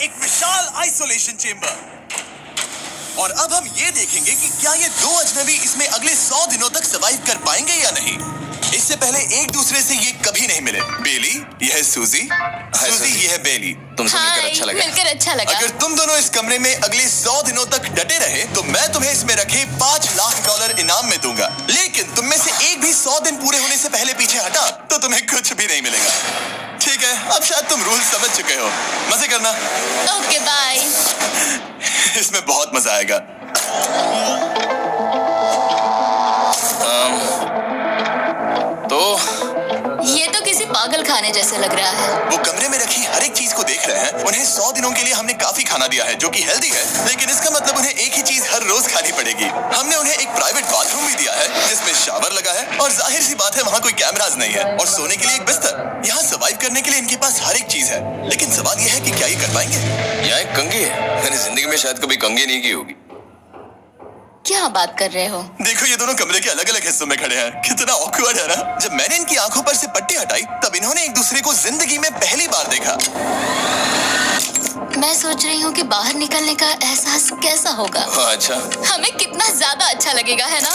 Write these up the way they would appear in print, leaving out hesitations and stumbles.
एक विशाल isolation chamber. और अब हम ये देखेंगे कि क्या ये दो अजनबी इसमें अगले 100 दिनों तक सर्वाइव कर पाएंगे या नहीं। इससे पहले एक दूसरे से ये कभी नहीं मिले। बेली, यह है सूजी, सूजी ये है बेली। तुमसे मिलकर अच्छा लगा। मिलकर अच्छा लगा। अगर तुम दोनों इस कमरे में अगले 100 दिनों तक डटे रहे तो मैं तुम्हें इसमें रखे $5 लाख इनाम में दूंगा। लेकिन तुम में से एक भी 100 दिन पूरे होने से पहले पीछे हटा तो तुम्हें कुछ भी नहीं मिलेगा। ठीक है, अब शायद तुम रूल समझ चुके हो। मजे करना। Okay bye. इसमें बहुत मजा आएगा। तो ये तो किसी पागल खाने जैसे लग रहा है। वो कमरे में रखी हर एक चीज को देख रहे हैं। उन्हें 100 दिनों के लिए हमने काफी खाना दिया है जो कि हेल्दी है, लेकिन इसका मतलब उन्हें एक ही चीज हर रोज खानी पड़ेगी। हमने उन्हें एक प्राइवेट बाथरूम भी दिया है जिसमें शावर लगा है और जाहिर सी बात है वहाँ कोई कैमरास नहीं है, और सोने के लिए एक बिस्तर। यहाँ सर्वाइव करने के लिए इनके पास हर एक चीज है, लेकिन सवाल यह है कि क्या ये कर पाएंगे। यहाँ एक कंघी है। मैंने जिंदगी में शायद कभी कंघी नहीं की होगी। क्या बात कर रहे हो? देखो ये दोनों कमरे के अलग अलग हिस्सों में खड़े हैं। कितना ऑकवर्ड है ना। जब मैंने इनकी आंखों पर से पट्टी हटाई तब इन्होंने एक दूसरे को जिंदगी में पहली बार देखा। मैं सोच रही हूँ कि बाहर निकलने का एहसास कैसा होगा। अच्छा, हमें कितना ज्यादा अच्छा लगेगा, है ना?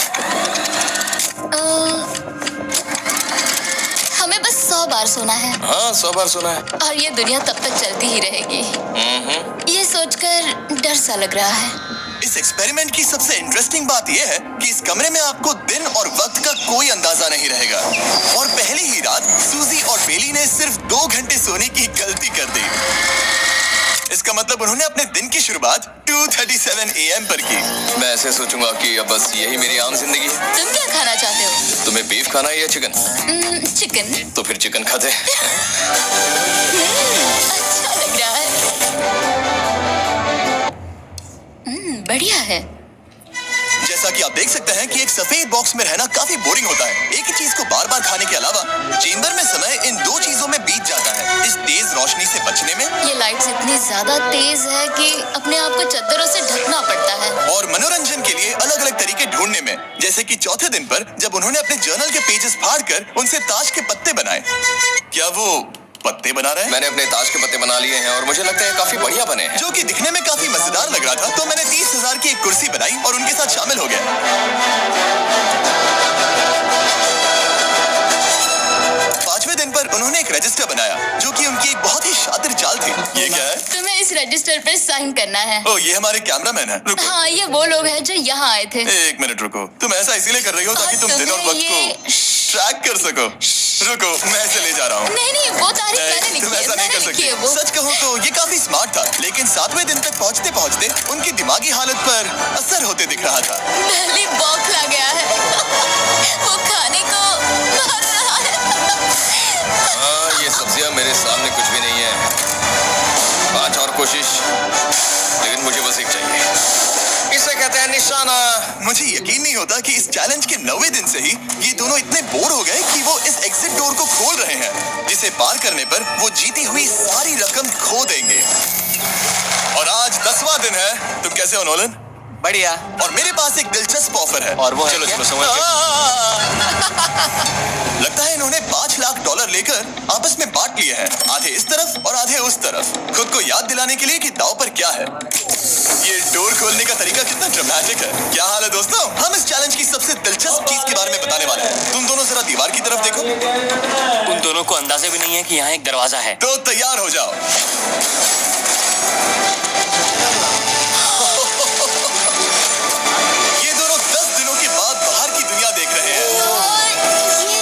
हमें बस 100 बार सोना है। हाँ 100 बार सुना है। और ये दुनिया तब तक चलती ही रहेगी। ये सोचकर डर सा लग रहा है। इस एक्सपेरिमेंट की सबसे इंटरेस्टिंग बात यह है कि इस कमरे में आपको दिन और वक्त का कोई अंदाजा नहीं रहेगा। और पहली ही रात सूजी और बेली ने सिर्फ 2 घंटे सोने की गलती कर दी। इसका मतलब उन्होंने अपने दिन की शुरुआत 2:37 AM पर की। मैं ऐसे सोचूंगा कि अब बस यही मेरी आम जिंदगी है। तुम क्या खाना चाहते हो? तुम्हें बीफ खाना है या चिकन? चिकन। तो फिर चिकन खाते हैं। अच्छा लग रहा है। बढ़िया है। जैसा कि आप देख सकते हैं कि एक सफेद बॉक्स में रहना काफी बोरिंग होता है। एक ही चीज को बार बार खाने के अलावा चेंबर में समय इन 2 चीजों में बीत जाता है। इस तेज रोशनी से बचने में, ये लाइट्स इतनी ज्यादा तेज है कि अपने आप को चादरों से ढकना पड़ता है। और मनोरंजन के लिए अलग अलग तरीके ढूंढने में, जैसे कि चौथे दिन पर जब उन्होंने अपने जर्नल के पेजेस फाड़कर उनसे ताश के पत्ते बनाए। क्या वो पत्ते बना रहे हैं? मैंने अपने ताश के पत्ते बना लिए हैं और मुझे लगता है काफी बढ़िया बने हैं। जो कि दिखने में काफी मजेदार लग रहा था, तो मैंने 30,000 की एक कुर्सी बनाई और उनके साथ शामिल हो गया। 5वें दिन पर उन्होंने एक रजिस्टर बनाया जो कि उनकी एक बहुत ही शातिर चाल थी। ये क्या है? तुम्हें इस रजिस्टर पे साइन करना है। ओ, ये हमारे कैमरामैन है। रुको। हाँ, ये वो लोग हैं जो यहाँ आए थे। एक मिनट रुको। तुम ऐसा इसीलिए कर रही हो ताकि और तुम दिन और तुम्हें वक्त ये- को ट्रैक कर सको। रुको, मैं ऐसे ले जा रहा हूँ। नहीं, वो तारीफ मैंने लिखी तुम है। ऐसा नहीं कर मैंने लिखी सकती। है वो। सच कहूँ तो ये काफी स्मार्ट था, लेकिन 7वें दिन तक पहुँचते पहुँचते उनकी दिमागी हालत पर असर होते दिख रहा था। पहली बौखला गया है। वो खाने को मार रहा है। हाँ, ये सब्जियां मेरे सामने कुछ भी नहीं है। 5 और कोशिश, लेकिन मुझे बस एक चाहिए। इसे कहते हैं निशाना। मुझे यकीन नहीं होता कि इस चैलेंज के 9वें दिन से ही ये दोनों इतने बोर हो गए कि वो इस एग्जिट डोर को खोल रहे हैं, जिसे पार करने पर वो जीती हुई सारी रकम खो देंगे। और आज 10वां दिन है। तुम कैसे हो नोलन? बढ़िया। और मेरे पास एक दिलचस्प ऑफर है। और वो है चलो क्या? चलो समझ गए। लगता है इन्होंने $5 लाख लेकर आपस में बांट लिए हैं, आधे इस तरफ और आधे उस तरफ, खुद को याद दिलाने के लिए कि दांव पर क्या है। ये डोर खोलने का तरीका कितना ड्रामेटिक है। क्या हाल है दोस्तों? हम इस चैलेंज की सबसे दिलचस्प चीज के बारे में बताने वाले हैं। तुम दोनों जरा दीवार की तरफ देखो। उन दोनों को अंदाजा भी नहीं है कि यहाँ एक दरवाजा है। तो तैयार हो जाओ। ये दोनों 10 दिनों के बाद बाहर की दुनिया देख रहे हैं। और ये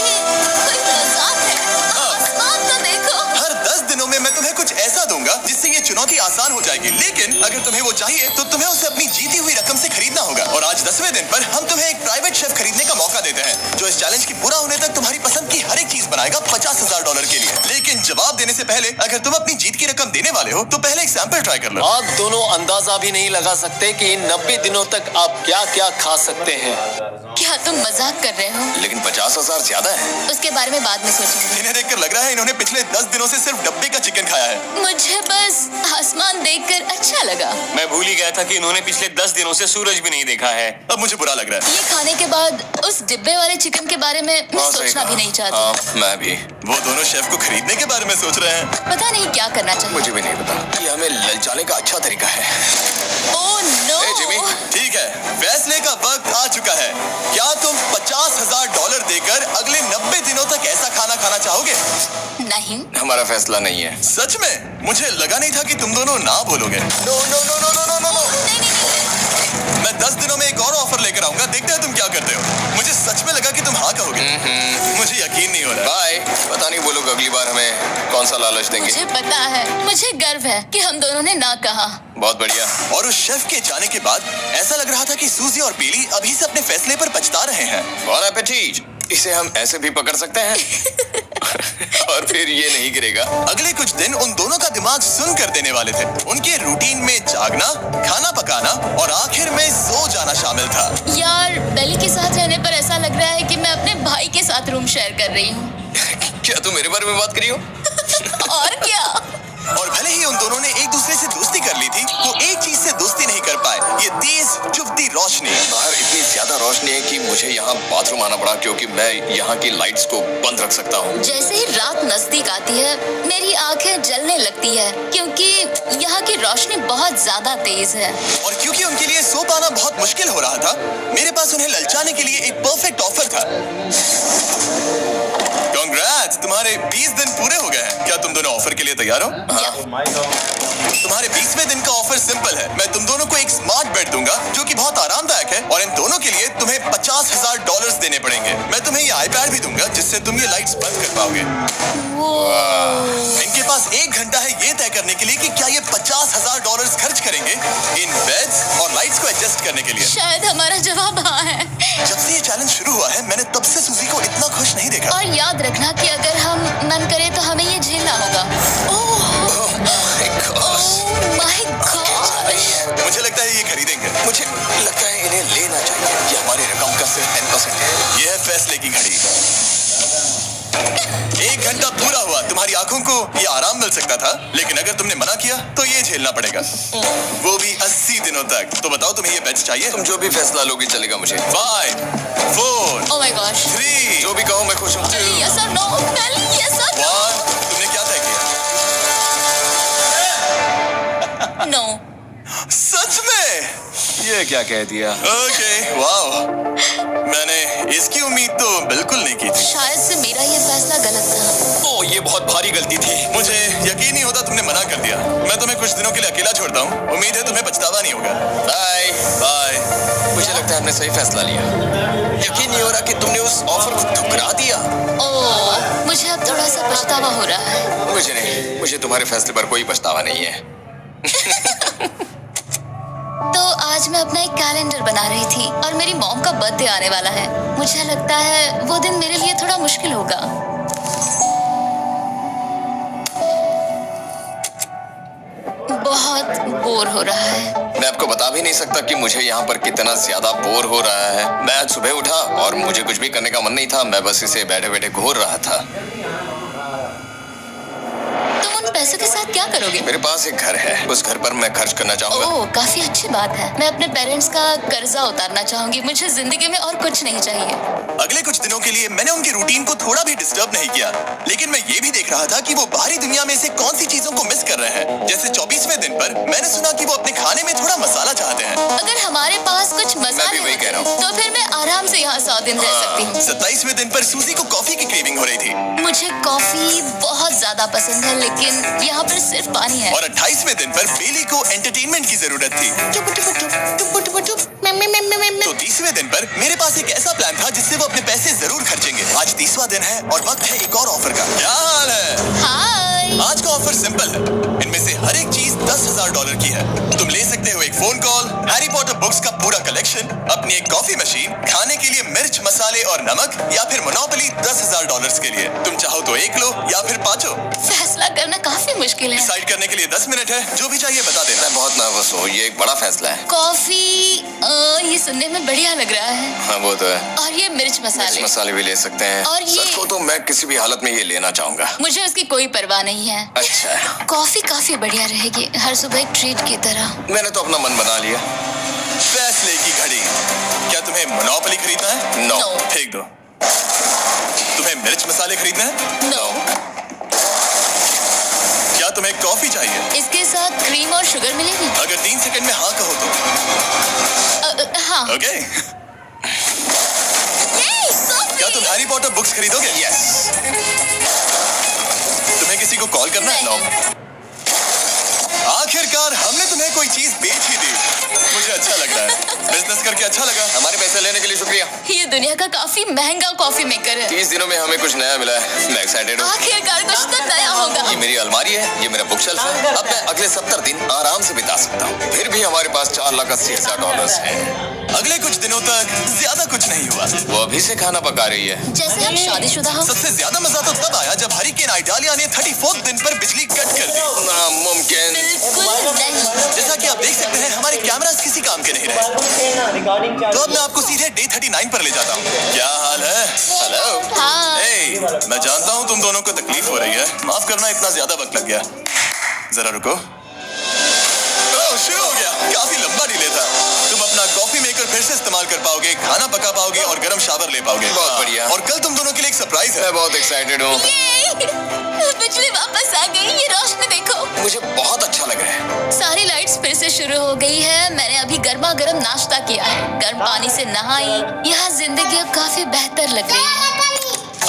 कोई मजाक है। आसमान तो देखो। हर 10 दिनों में मैं तुम्हें कुछ ऐसा दूंगा जिससे ये चुनौती आसान हो जाएगी, लेकिन अगर तुम्हें वो चाहिए तो तुम्हें उसे अपनी जीती हुई रकम से खरीदना होगा। और आज 10वें दिन पर हम तुम्हें एक प्राइवेट शेफ खरीदने का मौका देते हैं जो इस चैलेंज की पूरा होने तक तुम्हारी पसंद की हर एक चीज बनाएगा $50,000 के लिए। लेकिन जवाब देने से पहले अगर तुम अपनी जीत की रकम देने वाले हो तो पहले एक सैंपल ट्राई कर लो। आप दोनों अंदाजा भी नहीं लगा सकते कि इन 90 दिनों तक आप क्या क्या खा सकते हैं। क्या तुम मजाक कर रहे हो? लेकिन 50,000 ज्यादा है। उसके बारे में बाद में सोचेंगे। इन्हें देखकर लग रहा है इन्होंने पिछले 10 दिनों से सिर्फ डब्बे का चिकन खाया है। मुझे बस आसमान देखकर अच्छा लगा। मैं भूल ही गया था कि इन्होंने पिछले 10 दिनों से सूरज भी नहीं देखा है। अब मुझे बुरा लग रहा है। ये खाने के बाद उस डिब्बे वाले चिकन के बारे में मैं हाँ, सही सोचना कहा। भी नहीं चाहती। हाँ, मैं भी। वो दोनों शेफ को खरीदने के बारे में सोच रहे हैं। पता नहीं क्या करना चाहिए। मुझे भी नहीं पता। ये हमें ललचाने का अच्छा तरीका है। Oh no. ए, जिमी। ठीक है, फैसले का वक्त आ चुका है। क्या तुम $50,000 देकर अगले 90 दिनों तक ऐसा खाना खाना चाहोगे? नहीं। हमारा फैसला नहीं है। सच में? मुझे लगा नहीं था कि तुम दोनों ना बोलोगे। No no no no no no no no. मैं 10 दिनों में एक और ऑफर लेकर आऊंगा, देखते हैं तुम क्या करते हो। मुझे सच में लगा कि तुम हाँ कहोगे। मुझे यकीन नहीं हो रहा। बाय। पता नहीं वो लोग अगली बार हमें कौन सा लालच देंगे। मुझे पता है, मुझे गर्व है कि हम दोनों ने ना कहा। बहुत बढ़िया। और उस शेफ के जाने के बाद ऐसा लग रहा था कि सूजी और बिली अभी से अपने फैसले पर पछता रहे हैं। और एपेटीज, इसे हम ऐसे भी पकड़ सकते हैं और फिर ये नहीं गिरेगा। अगले कुछ दिन उन दोनों का दिमाग सुन कर देने वाले थे। उनके रूटीन में जागना, खाना पकाना और आखिर में सो जाना शामिल था। यार, बेली के साथ रहने पर ऐसा लग रहा है कि मैं अपने भाई के साथ रूम शेयर कर रही हूँ। क्या तुम मेरे बारे में बात करी हो? और क्या? और भले ही उन दोनों ने एक दूसरे से दोस्ती कर ली थी, वो एक चीज से दोस्ती नहीं कर पाए, ये तेज चुभती रोशनी। बाहर इतनी ज्यादा रोशनी है कि मुझे यहाँ बाथरूम आना पड़ा, क्योंकि मैं यहाँ की लाइट्स को बंद रख सकता हूँ। जैसे ही रात नजदीक आती है, मेरी आंखें जलने लगती है, क्योंकि यहाँ की रोशनी बहुत ज्यादा तेज है। और क्योंकि उनके लिए सो पाना बहुत मुश्किल हो रहा था, मेरे पास उन्हें ललचाने के लिए एक परफेक्ट ऑफर था। कांग्रेट्स, तुम्हारे 20 दिन पूरे हो गए हैं। क्या तुम दोनों ऑफर के लिए तैयार हो? तुम्हारे 20वें दिन का ऑफर सिंपल है। मैं तुम दोनों को एक स्मार्ट बेड दूंगा जो कि बहुत आरामदायक है, और इन दोनों के लिए तुम्हें $50,000 देने पड़ेंगे। मैं तुम्हें ये आईपैड भी दूंगा जिससे तुम ये लाइट्स बंद कर पाओगे। इनके पास 1 घंटा है ये तय करने के लिए कि क्या ये $50,000 खर्च करेंगे इन बेड्स और लाइट्स को एडजस्ट करने के लिए। शायद हमारा जवाब हाँ है। जब से ये चैलेंज शुरू हुआ है, मैंने तब से सूजी को इतना खुश नहीं देखा। और याद रखना कि अगर हम मन करें तो हमें ये झेलना होगा। Oh my God. मुझे लगता है ये खरीदेंगे। मुझे लगता है इन्हें लेना चाहिए। ये हमारी रकम का सिर्फ 10% है। ये है फैसले की घड़ी। 1 घंटा पूरा हुआ, तुम्हारी आंखों को ये आराम मिल सकता था, लेकिन अगर तुमने मना किया तो ये झेलना पड़ेगा, वो भी 80 दिनों तक। तो बताओ, तुम्हें ये बेच चाहिए? तुम जो भी फैसला लोगी चलेगा मुझे। 5 4 ओह माय गॉश। 3 जो भी कहो मैं खुश हूँ। यस और नो? बेली, यस और 1। तुमने क्या तय किया? नो? सच में? ये क्या कह दिया? ओके, वाओ, मैंने इसकी उम्मीद तो बिल्कुल नहीं की थी। शायद से मेरा ये फैसला गलत था। ओ, ये बहुत भारी गलती थी। मुझे यकीन नहीं होता तुमने मना कर दिया। मैं तुम्हें कुछ दिनों के लिए अकेला छोड़ता हूँ। उम्मीद है तुम्हें पछतावा नहीं होगा। Bye bye. मुझे लगता है हमने सही फैसला लिया। यकीन नहीं हो रहा कि तुमने उस ऑफर को ठुकरा दिया। ओह, मुझे अब थोड़ा सा पछतावा हो रहा है। मुझे नहीं, मुझे तुम्हारे फैसले पर कोई पछतावा नहीं है। तो आज मैं अपना एक कैलेंडर बना रही थी और मेरी मॉम का बर्थडे आने वाला है। मुझे लगता है वो दिन मेरे लिए थोड़ा मुश्किल होगा। बहुत बोर हो रहा है। मैं आपको बता भी नहीं सकता कि मुझे यहाँ पर कितना ज्यादा बोर हो रहा है। मैं आज सुबह उठा और मुझे कुछ भी करने का मन नहीं था। मैं बस इसे बैठे बैठे घूर रहा था। तुम उन पैसों के साथ क्या करोगे? मेरे पास एक घर है, उस घर पर मैं खर्च करना चाहूंगा। ओह, काफी अच्छी बात है। मैं अपने पेरेंट्स का कर्जा उतारना चाहूंगी। मुझे जिंदगी में और कुछ नहीं चाहिए। अगले कुछ दिनों के लिए मैंने उनके रूटीन को थोड़ा भी डिस्टर्ब नहीं किया, लेकिन मैं ये भी देख रहा था कि वो बाहरी दुनिया में से कौन सी चीजों को मिस कर रहे हैं। जैसे 24वें दिन पर मैंने सुना कि वो अपने खाने में थोड़ा मसाला चाहते हैं। अगर हमारे पास कुछ मसाले वही कह रहा होते, हूँ। तो फिर मैं आराम से यहाँ 100 दिन रह सकती हूँ। 27वें दिन पर सूजी को कॉफी की क्रेविंग हो रही थी, मुझे कॉफी बहुत ज्यादा पसंद है, लेकिन यहाँ पर सिर्फ पानी है। और 28वें दिन पर बेली को एंटरटेनमेंट की जरूरत थी। तो 30वें दिन पर मेरे पास एक ऐसा प्लान था जिससे वो अपने पैसे जरूर खर्चेंगे। आज 30वां दिन है और वक्त है एक और ऑफर का। क्या हाल है? हाय। आज का ऑफर सिंपल है। इनमें से हर एक चीज $10,000 की है। तुम ले सकते हो एक phone call, Harry Potter books का पूरा कलेक्शन, अपनी एक कॉफी मशीन, खाने के लिए मिर्च, मसाले और नमक, या फिर मोनोपोली $10,000 के लिए। तुम चाहो तो एक लो या फिर पांचों। फैसला करना काफी मुश्किल है। डिसाइड करने के लिए 10 मिनट है। जो भी चाहिए बता देना। मैं बहुत नर्वस हूँ, ये एक बड़ा फैसला है। कॉफी, ये सुनने में बढ़िया लग रहा है। हाँ वो तो है। और ये मिर्च मसाले। मसाले भी ले सकते हैं। और ये- सच को तो मैं किसी भी हालत में ये लेना चाहूंगा। मुझे उसकी कोई परवाह नहीं है। अच्छा, कॉफी काफी बढ़िया रहेगी, हर सुबह एक ट्रीट की तरह। मैंने तो अपना मन बना लिया। फैसले की घड़ी। क्या तुम्हें मोनोपोली खरीदना है? नो। No. फेंक दो। तुम्हें मिर्च मसाले खरीदना है? नो। क्या तुम्हें कॉफी चाहिए? इसके साथ क्रीम और $1 मिलेगी? अगर 3 सेकंड में हाँ कहो तो। हाँ। ओके। क्या तुम हैरी पॉटर बुक्स खरीदोगे? यस। तुम्हें किसी को कॉल करना है? नो। आखिरकार हमने तुम्हें कोई चीज बेच ही दी। मुझे अच्छा लग रहा है। बिजनेस करके अच्छा लगा। हमारे पैसे लेने के लिए शुक्रिया। ये दुनिया का काफी महंगा कॉफी मेकर है। 30 दिनों में हमें कुछ नया मिला है। मैं एक्साइटेड हूँ। आखिरकार कुछ तो नया होगा। ये मेरी अलमारी है, ये मेरा बुक शेल्फ है। अब मैं अगले 70 दिन आराम से बिता सकता हूँ। फिर भी हमारे पास $4,80,000 है। अगले कुछ दिनों तक ज्यादा कुछ नहीं हुआ। वो अभी से खाना पका रही है। जैसे हम शादीशुदा हो। सबसे ज्यादा मजा तो तब आया जब हरिकेन आइडालिया ने 34th दिन पर बिजली कट कर दी। नामुमकिन। बिल्कुल नहीं। जैसा कि आप देख सकते हैं हमारे कैमरास किसी काम के नहीं रहे। तो अब मैं आपको सीधे डे 39 पर ले जाता हूँ। क्या हाल है? हेलो। हाँ। Hey, मैं जानता हूँ तुम दोनों को तकलीफ हो रही है। माफ करना इतना ज्यादा वक्त लग गया। जरा रुको। ओह, शुरू हो गया। काफी लंबा डिले था। तुम अपना कॉफी मेकर फिर से इस्तेमाल कर पाओगे, खाना पका पाओगे और गर्म शावर ले पाओगे। बहुत बढ़िया। और कल तुम दोनों के लिए एक सरप्राइज है। मैं बहुत एक्साइटेड हूँ। बिजली वापस आ गई। ये रोशनी देखो। मुझे बहुत अच्छा लग रहा है। सारी लाइट्स फिर से शुरू हो गई है। मैंने अभी गर्मा गर्म नाश्ता किया है, गर्म पानी से नहाई। यहाँ जिंदगी अब काफी बेहतर लग रही है।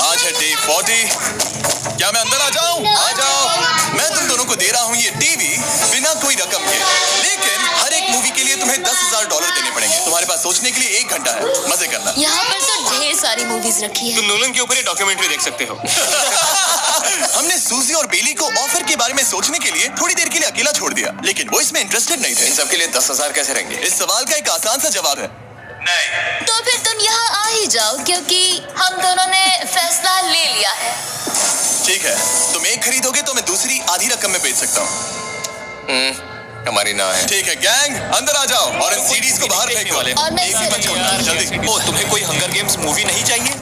आज है डे 40। क्या मैं अंदर आ जाऊं? आ जाओ। मैं तुम दोनों को दे रहा हूँ ये टीवी बिना कोई रकम के, लेकिन हर एक मूवी के लिए तुम्हें $10,000 देने पड़ेंगे। तुम्हारे पास सोचने के लिए 1 घंटा है। मजे करना। यहाँ पर तो ढेर सारी मूवीज रखी है। तुम नोलन के ऊपर ये डॉक्यूमेंट्री देख सकते हो। हमने सूजी और बेली को ऑफर के बारे में सोचने के लिए थोड़ी देर के लिए अकेला छोड़ दिया, लेकिन वो इसमें इंटरेस्टेड नहीं थे। इन सब के लिए 10,000 कैसे रहेंगे? इस सवाल का एक आसान सा जवाब है नहीं। तो फिर तुम यहाँ आ ही जाओ, क्योंकि हम दोनों ने फैसला ले लिया है। ठीक है, तुम एक खरीदोगे तो मैं दूसरी आधी रकम में बेच सकता हूँ। हमारी ना है। ठीक है गैंग, अंदर आ जाओ और इन सीडीज को बाहर फेंक दो। और मैं एक भी मत छोड़ना, जल्दी। ओ, तुम्हें कोई हंगर गेम्स मूवी नहीं चाहिए?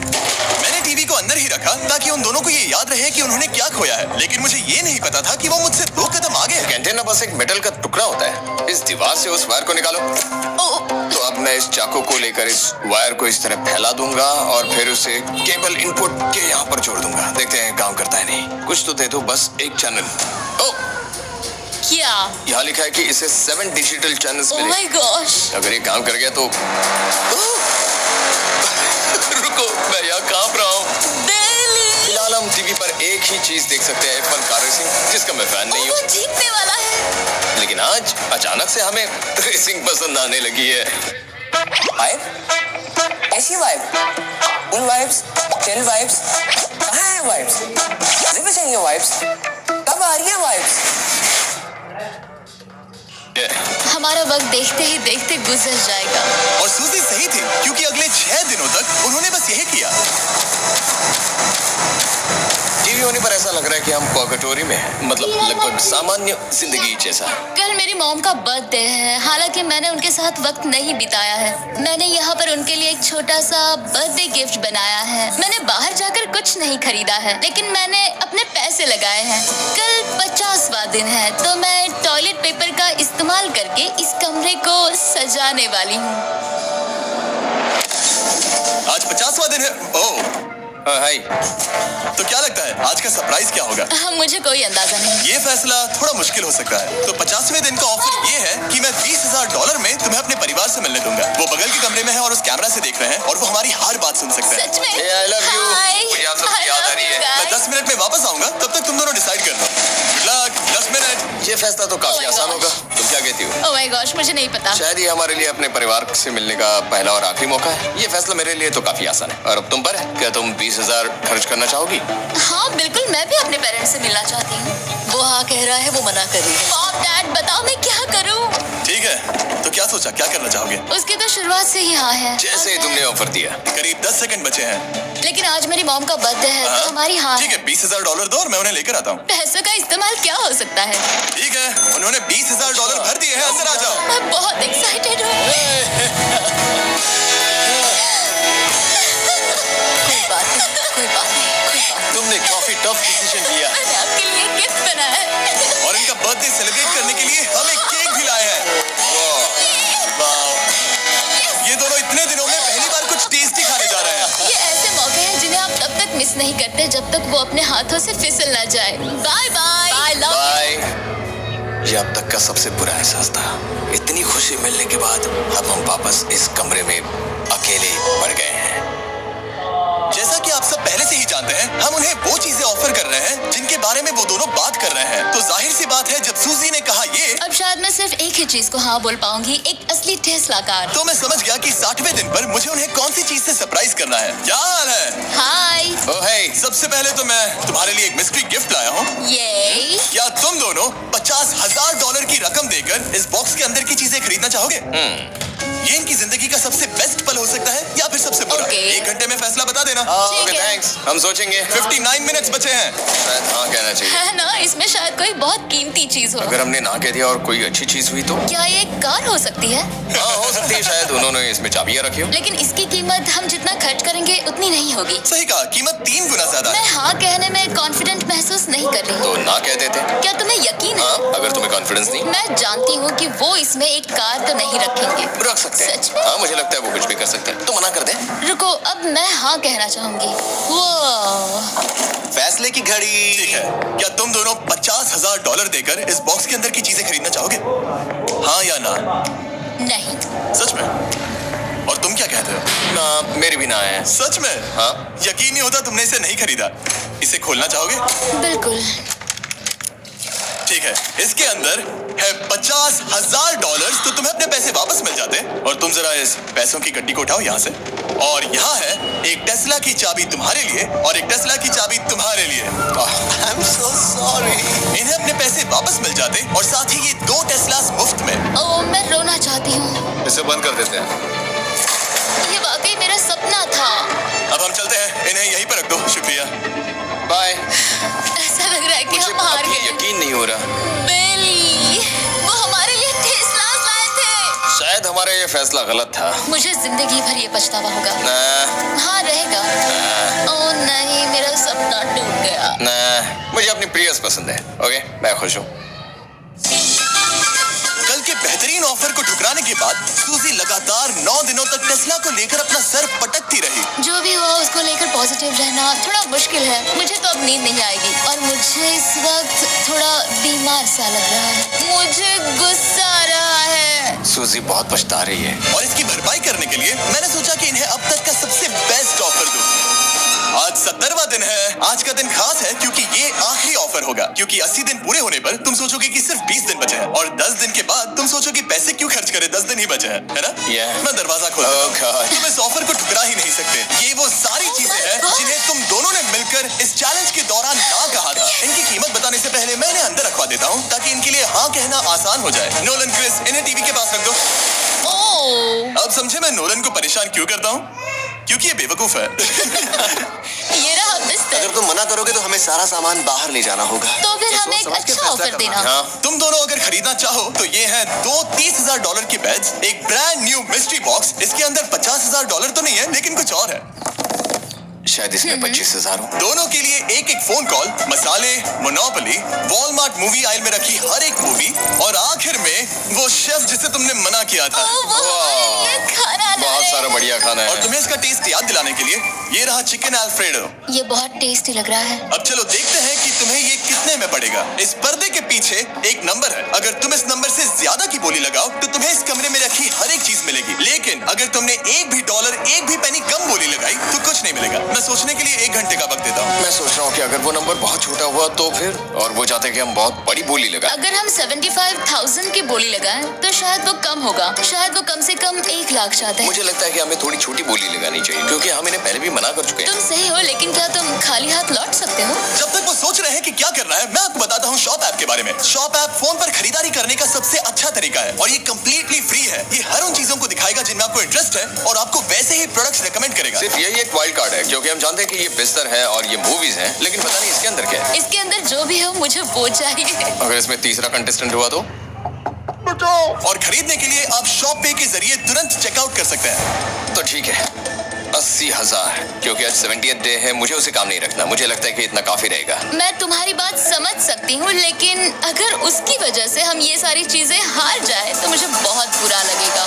मैंने टीवी को अंदर ही रखा ताकि उन दोनों को ये याद रहे कि उन्होंने क्या खोया है, लेकिन मुझे ये नहीं पता था कि वो मुझसे 2 कदम आगे है। एंटेना बस एक मेटल का टुकड़ा होता है। इस दीवार से उस वायर को निकालो। तो अब मैं इस चाकू को लेकर इस वायर को इस तरह फैला दूंगा और फिर उसे केबल इनपुट के यहाँ पर जोड़ दूंगा। देखते हैं काम करता है नहीं। कुछ तो दे दो, बस एक चैनल। ओह, क्या? यहाँ लिखा है कि इसे 7 डिजिटल चैनल्स ओह मिले। My gosh. अगर ये काम कर गया तो रुको, मैं यहाँ कांप रहा हूँ। फिलहाल हम टीवी पर एक ही चीज देख सकते हैं, F1 कार रेसिंग, जिसका मैं फैन नहीं वो हूँ। जीतने वाला है। लेकिन आज अचानक से हमें रेसिंग पसंद आने लगी है। वाइब? ऐसी वाइब? उन वाइब्स, तेरी वाइब्स, कहाँ है वाइब्स? मुझे भी चाहिए वाइब्स। कब आ रही है वाइब्स? हमारा वक्त देखते ही देखते गुजर जाएगा। और सूजी सही थी, क्योंकि अगले 6 दिनों तक उन्होंने बस यही किया। टीवी होने पर ऐसा लग रहा है कि हम पर्गेटोरी में हैं, मतलब लगभग सामान्य जिंदगी जैसा। कल मेरी मॉम का बर्थडे है, हालांकि मैंने उनके साथ वक्त नहीं बिताया है। मैंने यहाँ पर उनके लिए एक छोटा सा बर्थडे गिफ्ट बनाया है। मैंने बाहर जाकर कुछ नहीं खरीदा है, लेकिन मैंने अपने पैसे लगाए हैं। कल 50वां दिन है, तो मैं टॉयलेट पेपर का इस्तेमाल करके इस कमरे को सजाने वाली हूँ। आज 50वां दिन है। ओह, हाय। तो क्या लगता है आज का सरप्राइज क्या होगा? मुझे कोई अंदाजा नहीं। ये फैसला थोड़ा मुश्किल हो सकता है। तो 50वें दिन का ऑफर ये है कि मैं $20,000 में तुम्हें अपने परिवार से मिलने दूंगा। वो बगल के कमरे में है और उस कैमरा से देख रहे हैं और वो हमारी हर बात सुन सकते हैं। सच में? Hey, I love you. Hi. मुझे आप सबकी I याद आ love रही you है। guys. मैं 10 मिनट में वापस आऊंगा, तब तक तुम दोनों डिसाइड कर लो। Good luck. 10 मिनट। ये फैसला तो काफी Oh my आसान gosh. होगा। तुम क्या कहती हो? ओह माय गॉश, मुझे नहीं पता। शायद ये हमारे लिए अपने परिवार से मिलने का पहला और आखिरी मौका है। ये फैसला मेरे लिए तो काफी आसान है। और अब तुम पर है। क्या तुम 20,000 खर्च करना चाहोगी? हाँ बिल्कुल, मैं भी अपने पेरेंट्स से मिलना चाहती हूँ। वो हाँ कह रहा है, वो मना कर रही है। मॉम डैड बताओ मैं क्या करूँ? ठीक है, तो क्या सोचा, क्या करना चाहोगे? उसकी तो शुरुआत से ही हाँ है। जैसे ही तुमने ऑफर दिया। करीब 10 सेकंड बचे हैं। लेकिन आज मेरी मॉम का बर्थडे है, तो हमारी हाँ ठीक है, $20,000 दो और मैं उन्हें लेकर आता हूँ। पैसों का इस्तेमाल क्या हो सकता है? ठीक है, उन्होंने $20,000 भर दिए हैं। अंदर आ जाओ। मैं बहुत एक्साइटेड हूँ। कोई बात नहीं, कोई बात नहीं, कोई बात तुमने काफी टफ डिसीजन लिया। मैंने आपके लिए गिफ्ट बनाया है। और इनका बर्थडे सेलिब्रेट करने के लिए हम एक केक भी लाए हैं। वाह, ये दोनों इतने दिनों में पहली बार कुछ टेस्टी खाने जा रहे हैं। ये ऐसे मौके हैं जिन्हें आप तब तक मिस नहीं करते जब तक वो अपने हाथों से फिसल ना जाए। Bye bye. Bye love. Bye. ये अब तक का सबसे बुरा एहसास था। इतनी खुशी मिलने के बाद अब हम वापस इस कमरे में अकेले पड़ गए हैं। जैसा कि आप सब पहले से ही जानते हैं, हम उन्हें वो चीजें ऑफर कर रहे हैं जिनके बारे में वो दोनों बात कर रहे हैं। तो जाहिर सी बात है, जब सूजी ने कहा ये, अब शायद मैं सिर्फ एक ही चीज को हाँ बोल पाऊंगी, एक असली टेस्ला कार। तो मैं समझ गया कि 60वें दिन पर मुझे उन्हें कौन सी चीज से सरप्राइज करना है। क्या हाल है? हाय। ओह हे, सबसे पहले तो मैं तुम्हारे लिए एक मिस्ट्री गिफ्ट लाया हूँ। ये क्या तुम दोनों $50,000 की रकम देकर इस बॉक्स के अंदर की चीजें खरीदना चाहोगे? ये इनकी जिंदगी का सबसे बेस्ट पल हो सकता है या फिर सबसे बुरा। Okay. 1 घंटे में फैसला बता देना। ठीक ओके है। थैंक्स, हम सोचेंगे। 59 मिनट्स बचे हैं। शायद हाँ कहना चाहिए। है ना, इसमें शायद कोई बहुत कीमती चीज हो। अगर हमने ना कह दिया और कोई अच्छी चीज हुई तो? क्या ये एक कार हो सकती है? हाँ हो सकती है, शायद उन्होंने इसमें चाबियां रखी हो। लेकिन इसकी कीमत हम जितना खर्च करेंगे उतनी नहीं होगी। सही कहा, कीमत 3 गुना ज्यादा है। मैं हाँ कहने में कॉन्फिडेंट महसूस नहीं कर रही। तो ना कह देते। क्या तुम्हें यकीन है? हाँ, अगर तुम्हें कॉन्फिडेंस नहीं, मैं जानती हूँ कि वो इसमें एक कार तो नहीं रखेंगे। रख सकते हैं। सच में? हाँ मुझे लगता है वो कुछ भी कर सकते हैं। तो मना कर दे। रुको, अब मैं हाँ कहना चाहूंगी। वो फैसले की घड़ी। ठीक है, क्या तुम दोनों $50,000 देकर इस बॉक्स के अंदर की चीजें खरीदना चाहोगे? हाँ या ना? नहीं। सच में? और तुम क्या कहते हो? ना, मेरी भी ना है। सच में? हाँ। यकीन नहीं होता तुमने इसे नहीं खरीदा। इसे खोलना चाहोगे? बिल्कुल। ठीक है, इसके अंदर है $50,000, तो तुम्हें अपने पैसे वापस मिल जाते। और तुम जरा इस पैसों की गड्डी को उठाओ यहाँ से। और यहाँ है एक टेस्ला की चाबी तुम्हारे लिए और एक टेस्ला की चाबी तुम्हारे लिए। I'm so sorry। इन्हें अपने पैसे वापस मिल जाते और साथ ही ये 2 टेस्लास मुफ्त में। ओ, मैं रोना चाहती हूँ। इसे बंद कर देते हैं। ये वाकई मेरा सपना था। अब हम चलते हैं, इन्हें यहीं पर रख दो। शुक्रिया। बाय। ऐसा लग रहा है कि मुझे हम हार अभी गए। यकीन नहीं हो रहा। बेली, वो हमारे लिए टेस्ला लाए थे। शायद हमारा ये फैसला गलत था। मुझे जिंदगी भर ये पछतावा होगा। ना, हाँ रहेगा। ओ नहीं, मेरा सपना टूट गया। ना, मुझे अपनी प्रियस पसंद है। ओके, मैं खुश हूँ। कल के बेहतरीन ऑफर को ठुकराने के बाद सूजी लगातार 9 दिनों तक टेस्ला को लेकर अपना सर पटकती रही। जो भी हुआ उसको लेकर पॉजिटिव रहना थोड़ा मुश्किल है। मुझे तो अब नींद नहीं आएगी और मुझे इस वक्त थोड़ा बीमार सा लग रहा है। मुझे गुस्सा आ रहा है। सूजी बहुत पछता रही है। और इसकी भरपाई करने के लिए मैंने सोचा कि इन्हें अब तक का सबसे बेस्ट ऑफर दूं। आज 70वां दिन है। आज का दिन खास है क्योंकि ये आखिरी ऑफर होगा। क्योंकि 80 दिन पूरे होने पर तुम सोचोगे कि सिर्फ 20 दिन बचे हैं और 10 दिन के बाद तुम सोचोगे पैसे क्यों खर्च करें, 10 दिन ही बचे हैं, है ना? Yeah. मैं दरवाजा खोल Oh God. तुम इस ऑफर को ठुकरा ही नहीं सकते। ये वो सारी Oh चीजें my हैं God. जिन्हें तुम दोनों ने मिलकर इस चैलेंज के दौरान ना कहा था। इनकी कीमत बताने से पहले मैं इन्हें अंदर रखवा देता हूँ ताकि इनके लिए हाँ कहना आसान हो जाए। नोलन, क्रिस, इन्हें टीवी के पास रख दो। ओह, अब समझे मैं नोलन को परेशान क्यों करता हूँ? क्योंकि ये बेवकूफ है। ये रहा बिस्तर। अगर तुम मना करोगे तो हमें सारा सामान बाहर ले जाना होगा। तो फिर हमें एक समझ के अच्छा फैसला ऑफर करना। देना। हाँ, तुम दोनों अगर खरीदना चाहो तो ये है 2 $30,000 के बेड्स, एक ब्रांड न्यू मिस्ट्री बॉक्स। इसके अंदर $50,000 तो नहीं है लेकिन कुछ और है। शायद इसमें 25,000 हो। दोनों के लिए एक एक फोन कॉल, मसाले, मोनोपोली, वॉलमार्ट मूवी आइल में रखी हर एक मूवी और आखिर में वो शेफ जिसे तुमने मना किया था। ओह, वो हमारे लिए खाना ला बहुत रहे सारा हैं। बढ़िया खाना और है। तुम्हें इसका टेस्ट याद दिलाने के लिए ये रहा चिकन अल्फ्रेडो। ये बहुत टेस्टी लग रहा है। अब चलो देखते हैं कि तुम्हें ये कितने में पड़ेगा। इस पर्दे के पीछे एक नंबर है। अगर तुम इस नंबर से ज्यादा की बोली लगाओ तो तुम्हें इस कमरे में रखी हर एक चीज मिलेगी। लेकिन अगर तुमने एक भी डॉलर, एक भी पेनी कम बोली लगाई तो कुछ नहीं मिलेगा। मैं सोचने के लिए 1 घंटे का वक्त देता हूँ। मैं सोच रहा हूँ कि अगर वो नंबर बहुत छोटा हुआ तो फिर, और वो चाहते हैं कि हम बहुत बड़ी बोली लगाएं। अगर हम 75,000 की बोली लगाएं तो शायद वो कम होगा। शायद वो कम से कम 1 लाख चाहते हैं। मुझे लगता है कि हमें थोड़ी छोटी बोली लगानी चाहिए क्योंकि हम इन्हें पहले भी मना कर चुके हैं। तुम सही हो, लेकिन क्या तुम खाली हाथ लौट सकते हो? जब तक वो सोच रहे हैं कि क्या करना है, मैं आपको बताता हूँ शॉप ऐप के बारे में। शॉप ऐप फोन पर खरीदारी करने का सबसे अच्छा तरीका है और ये कम्प्लीटली फ्री है। ये हर उन चीजों को दिखाएगा जिनमें आपको इंटरेस्ट है और आपको वैसे ही प्रोडक्ट्स रेकमेंड करेगा। सिर्फ यही एक वाइल्ड कार्ड है क्योंकि हम जानते हैं कि ये बिस्तर है और ये मूवीज हैं, लेकिन पता नहीं इसके अंदर क्या है। इसके अंदर जो भी हो मुझे वो चाहिए। अगर इसमें तीसरा कंटेस्टेंट हुआ तो? और खरीदने के लिए आप शॉप पे के जरिए तुरंत चेकआउट कर सकते हैं। तो ठीक है, 80,000, क्योंकि आज 70th डे है, मुझे उसे काम नहीं रखना। मुझे लगता है कि इतना काफी रहेगा। मैं तुम्हारी बात समझ सकती हूँ, लेकिन अगर उसकी वजह से हम ये सारी चीजें हार जाए तो मुझे बहुत बुरा लगेगा।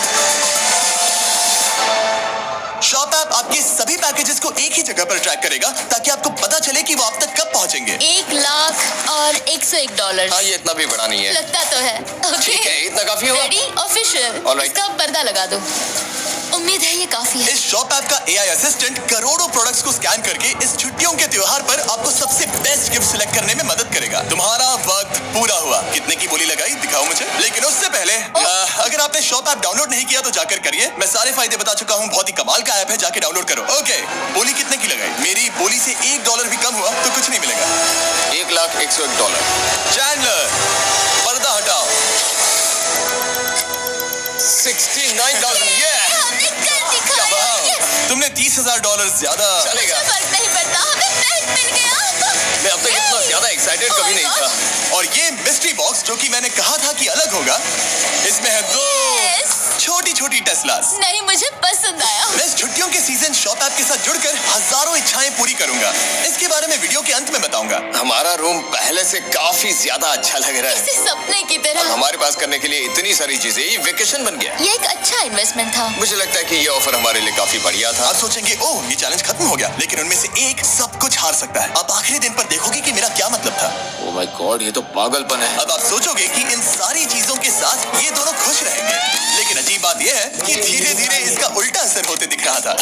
शॉप ऐप आपके सभी पैक पैकेजेस को एक ही जगह पर ट्रैक करेगा ताकि आपको पता चले कि वो आप तक कब पहुंचेंगे। $1,00,000 और $101। हाँ, ये इतना भी बड़ा नहीं है। लगता तो है। ठीक है, इतना काफी होगा। रेडी? ऑफिशियल। Alright. इसका पर्दा लगा दो। उम्मीद है ये काफी है। इस शॉप ऐप का AI असिस्टेंट करोड़ों प्रोडक्ट्स को स्कैन करके इस छुट्टियों के त्योहार पर आपको सबसे बेस्ट गिफ्ट सिलेक्ट करने में मदद करेगा। तुम्हारा वक्त पूरा हुआ। कितने की बोली लगाई दिखाओ मुझे। लेकिन उससे पहले अगर आपने शॉप ऐप डाउनलोड नहीं किया तो जाकर करिए। मैं सारे फायदे बता चुका हूँ। बहुत ही कमाल का ऐप है, जाके डाउनलोड करो। ओके, बोली कितने की लगाई? मेरी बोली से $1 भी कम हुआ तो कुछ नहीं मिलेगा। $1,01,000। चैंडलर, पर्दा हटाओ। 69,000। ये हमने कर दिखाया। वाह, तुमने $30,000 ज्यादा। चलेगा। फर्क नहीं पड़ता, हमें बैग मिल गया। मैं अब तक इतना ज्यादा एक्साइटेड कभी नहीं था। और ये मिस्ट्री बॉक्स जो कि मैंने कहा था कि अलग होगा, इसमें है 2 Yes. छोटी छोटी टेस्लास। नहीं, मुझे पसंद आया। मैं इस छुट्टियों के सीजन शॉप ऐप के साथ जुड़कर हजारों इच्छाएं पूरी करूंगा। इसके बारे में वीडियो के अंत में बताऊंगा। हमारा रूम पहले से काफी ज्यादा अच्छा लग रहा है। इसे सपने की तरह। हमारे पास करने के लिए इतनी सारी चीजें, ये वेकेशन बन गया। ये एक अच्छा इन्वेस्टमेंट था। मुझे लगता है कि ये ऑफर हमारे लिए काफी बढ़िया था। आप सोचेंगे ओह ये चैलेंज खत्म हो गया, लेकिन उनमें से एक सब कुछ हार सकता है। आप आखिरी दिन पर देखोगे कि मेरा क्या मतलब था। ओह माय गॉड, ये तो पागलपन है। अब आप सोचोगे कि इन सारी चीजों के साथ ये दोनों खुश रहेंगे, लेकिन अजीब बात यह है कि धीरे धीरे इसका उल्टा असर होते दिख रहा था।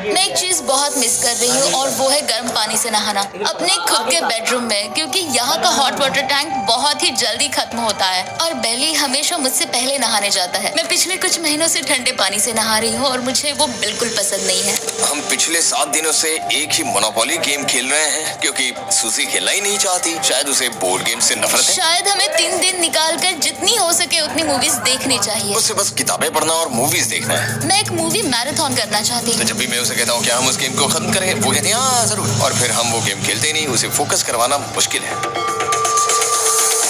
मैं एक चीज बहुत मिस कर रही हूँ और वो है गर्म पानी से नहाना अपने खुद के बेडरूम में, क्योंकि यहाँ का हॉट वाटर टैंक बहुत ही जल्दी खत्म होता है और बेली हमेशा मुझसे पहले नहाने जाता है। मैं पिछले कुछ महीनों से ठंडे पानी से नहा रही हूँ और मुझे वो बिल्कुल पसंद नहीं है। हम पिछले 7 दिनों से एक ही मोनोपोली गेम खेल रहे हैं क्योंकि सूजी खेलना ही नहीं चाहती। शायद उसे बोर्ड गेम से नफरत है। शायद हमें 3 दिन निकाल कर जितनी हो सके उतनी मूवीज देखनी चाहिए। उसे बस किताबें पढ़ना और मूवीज देखना है। मैं एक मूवी मैराथन करना चाहती तो हूँ। जब भी मैं उसे कहता हूँ क्या हम उस गेम को खत्म करेंगे, वो कहती है हाँ जरूर, और फिर हम वो गेम खेलते ही नहीं। उसे फोकस करवाना मुश्किल है।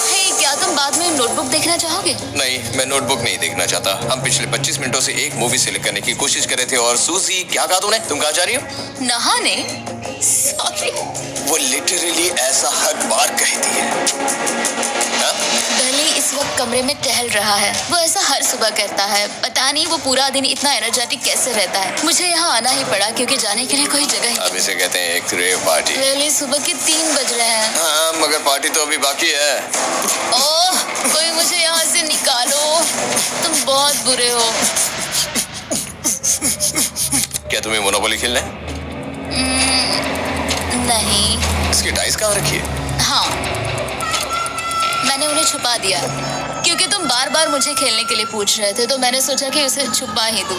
हे, क्या तुम बाद में नोटबुक देखना चाहोगे? नहीं, मैं नोटबुक नहीं देखना चाहता। हम पिछले 25 मिनटों से एक मूवी सेलेक्ट करने की कोशिश कर रहे थे। और सूजी, क्या कहा तूने? तुम कहाँ जा रही हो? नहाने? सॉरी। वो लिटरली ऐसा हर बार कहती है। हाँ? बेली इस वक्त कमरे में टहल रहा है। वो ऐसा हर सुबह करता है। पता नहीं वो पूरा दिन इतना एनर्जेटिक कैसे रहता है। मुझे यहाँ आना ही पड़ा क्योंकि जाने के लिए कोई जगह ही। अब इसे कहते हैं एक रेव पार्टी। बेली, सुबह के 3 बज रहे हैं। हाँ, मगर पार्टी तो अभी बाकी है। ओह, कोई मुझे यहाँ से निकालो। तुम बहुत बुरे हो। क्या तुम्हें मोनोपोली खेलना है? नहीं। इसकी डाइस कहाँ रखी है? हाँ, मैंने उन्हें छुपा दिया क्योंकि तुम बार बार मुझे खेलने के लिए पूछ रहे थे, तो मैंने सोचा कि उसे छुपा ही दूं।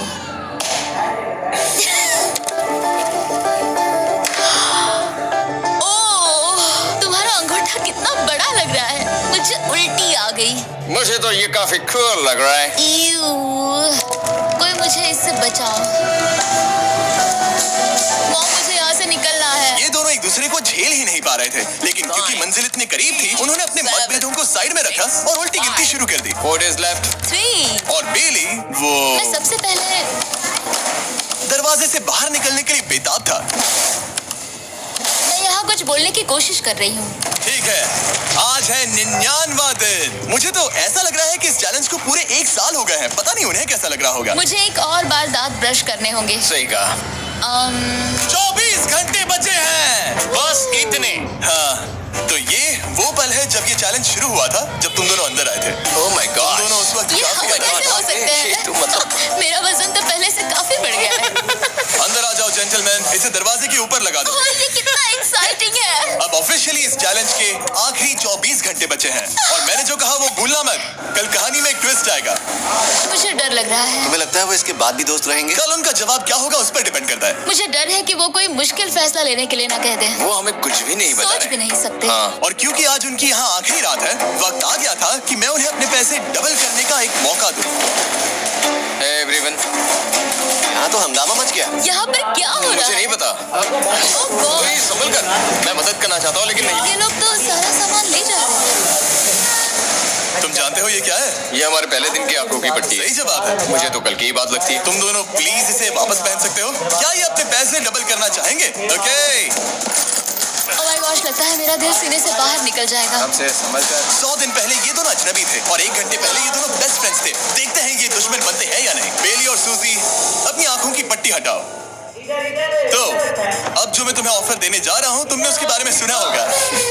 ओह, तुम्हारा अंगूठा कितना बड़ा लग रहा है। मुझे उल्टी आ गई। मुझे तो ये काफी कूल लग रहा है। ईऊ, कोई मुझे इससे बचाओ। मॉम, मुझे यहाँ से निकलना है। ये दोनों एक दूसरे को झेल ही नहीं पा रहे थे, लेकिन क्योंकि मंजिल इतनी करीब थी, उन्होंने अपने मतभेदों को साइड में रखा और उल्टी गिनती शुरू कर दी। 4 days left। 3। और बेली वो मैं सबसे पहले। दरवाजे से बाहर निकलने के लिए बेताब था। मैं यहाँ कुछ बोलने की कोशिश कर रही हूँ। ठीक है, आज है 99वां दिन। मुझे तो ऐसा लग रहा है कि इस चैलेंज को पूरे 1 साल हो गए हैं। पता नहीं उन्हें कैसा लग रहा होगा। मुझे एक और बार दांत ब्रश करने होंगे। सही कहा। 24 घंटे बचे हैं। बस इतने। हाँ, तो ये वो पल है जब ये चैलेंज शुरू हुआ था, जब तुम दोनों अंदर आए थे। Oh my God. दोनों उस वक्त ये काफी हम कैसे हो सकते हैं? तुम मतलब मेरा वजन तो पहले से काफी बढ़ गया है। अंदर आ जाओ जेंटलमैन, इसे दरवाजे के ऊपर लगा दो। ओह, ये कितना एक्साइटिंग है। अब ऑफिशियली इस चैलेंज के आखिरी 24 घंटे बचे हैं और मैंने जो कहा वो भूलना मत। कल कहानी में एक ट्विस्ट आएगा। मुझे डर लग रहा है। तुम्हें लगता है वो इसके बाद भी दोस्त रहेंगे? कल उनका जवाब क्या होगा उस पर डिपेंड करता है। मुझे डर है कि वो कोई मुश्किल फैसला लेने के लिए ना कह दें। वो हमें कुछ भी नहीं बता सोच भी रहे। नहीं सकते। हाँ। और क्योंकि आज उनकी यहाँ आखिरी रात है, वक्त आ गया था कि मैं उन्हें अपने पैसे डबल करने का एक मौका दूं। Hey everyone। यहाँ तो हंगामा मच गया। यहाँ पर क्या हो रहा मुझे है? नहीं पता। ओह गॉड, प्लीज संभल कर। मैं मदद करना चाहता हूँ लेकिन नहीं। ये लोग तो सारा सामान ले जा रहे हैं। तुम जानते हो ये क्या है? ये हमारे पहले दिन की आंखों की पट्टी सही है। जवाब है। मुझे तो कल की ही बात लगती है। तुम दोनों प्लीज इसे वापस पहन सकते हो? क्या ये अपने पैसे डबल करना चाहेंगे? ओके। ओह माय गॉड, गोश, लगता है मेरा दिल सीने से बाहर निकल जाएगा। हमसे समझकर 100 दिन पहले ये दोनों अजनबी थे और 1 घंटे पहले ये दोनों बेस्ट फ्रेंड्स थे। देखते हैं ये दुश्मन बनते हैं या नहीं। बेली और सूजी, अपनी आंखों की पट्टी हटाओ। तो अब जो मैं तुम्हें ऑफर देने जा रहा हूँ, तुमने उसके बारे में सुना होगा।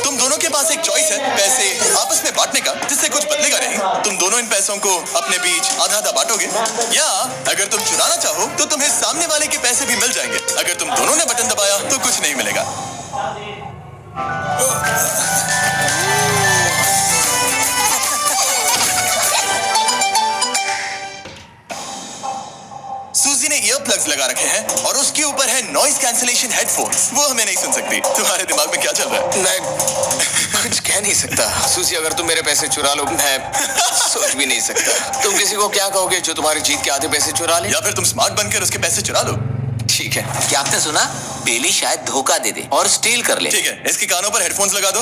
तुम दोनों के पास एक चॉइस है पैसे आपस में बांटने का, जिससे कुछ बदलेगा नहीं। तुम दोनों इन पैसों को अपने बीच आधा आधा बांटोगे, या अगर तुम चुराना चाहो तो तुम्हें सामने वाले के पैसे भी मिल जाएंगे। अगर तुम दोनों ने बटन दबाया तो कुछ नहीं मिलेगा। सूजी ने ईयर प्लग्स लगा रखे हैं और उसके ऊपर है नॉइज कैंसलेशन हेडफोन्स। वो हमें नहीं सुन सकती। तुम्हारे दिमाग में क्या चल रहा है? मैं कुछ कह नहीं सकता। सूजी, अगर तुम मेरे पैसे चुरा लो, मैं सोच भी नहीं सकता। तुम किसी को क्या कहोगे जो तुम्हारी जीत के आधे पैसे चुरा ले? या फिर तुम स्मार्ट बनकर उसके पैसे चुरा लो। ठीक है। क्या आपने सुना? बेली शायद धोखा दे दे और स्टील कर ले। ठीक है, इसके कानों पर हेडफोन्स लगा दो।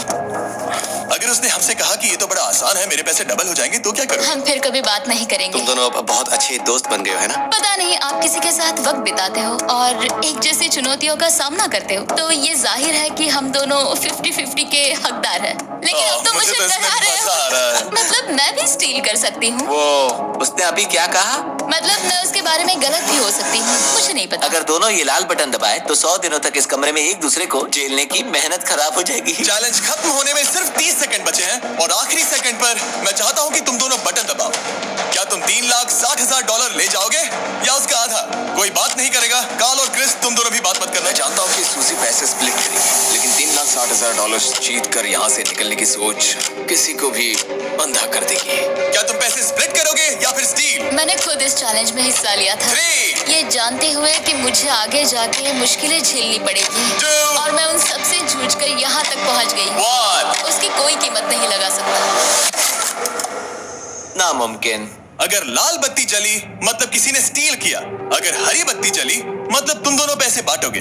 अगर उसने हमसे कहा कि ये तो बड़ा आसान है, मेरे पैसे डबल हो जाएंगे, तो क्या करो? हम फिर कभी बात नहीं करेंगे। तुम दोनों अब बहुत अच्छे दोस्त बन गए हो, है ना? पता नहीं, आप किसी के साथ वक्त बिताते हो और एक जैसी चुनौतियों का सामना करते हो, तो ये जाहिर है कि हम दोनों 50-50 के हकदार हैं। लेकिन अब तो मुझे मुझे तो इसमें डरा रहे मजा आ रहा है। हो। मतलब मैं भी स्टील कर सकती हूँ। वो उसने अभी क्या कहा? मतलब मैं उसके बारे में गलत भी हो सकती हूँ, मुझे नहीं पता। अगर दोनों ये लाल बटन दबाए तो 100 दिनों तक इस कमरे में एक दूसरे को झेलने की मेहनत खराब हो जाएगी। चैलेंज खत्म होने में सिर्फ 30 सेकंड बचे हैं और आखिरी सेकंड पर मैं चाहता हूँ कि तुम दोनों बटन दबाओ। क्या तुम $3,60,000 ले जाओगे या उसका आधा? कोई बात नहीं करेगा। कार्ल और क्रिस, तुम दोनों भी बात मत करना। मैं जानता हूँ कि सूजी पैसे स्प्लिट करेगी, लेकिन $3,60,000 जीत कर यहाँ से निकलने की सोच किसी को भी अंधा कर देगी। क्या तुम पैसे स्प्लिट करोगे या फिर स्टील? मैंने खुद इस चैलेंज में हिस्सा लिया था, 3, ये जानते हुए कि मुझे आगे जाके मुश्किलें झेलनी पड़ेगी 2, और मैं उन सबसे जूझकर यहाँ तक पहुँच गई हूँ। 1। उसकी कोई कीमत नहीं लगा सकता। नामुमकिन। अगर लाल बत्ती जली मतलब किसी ने स्टील किया, अगर हरी बत्ती जली मतलब तुम दोनों पैसे बांटोगे।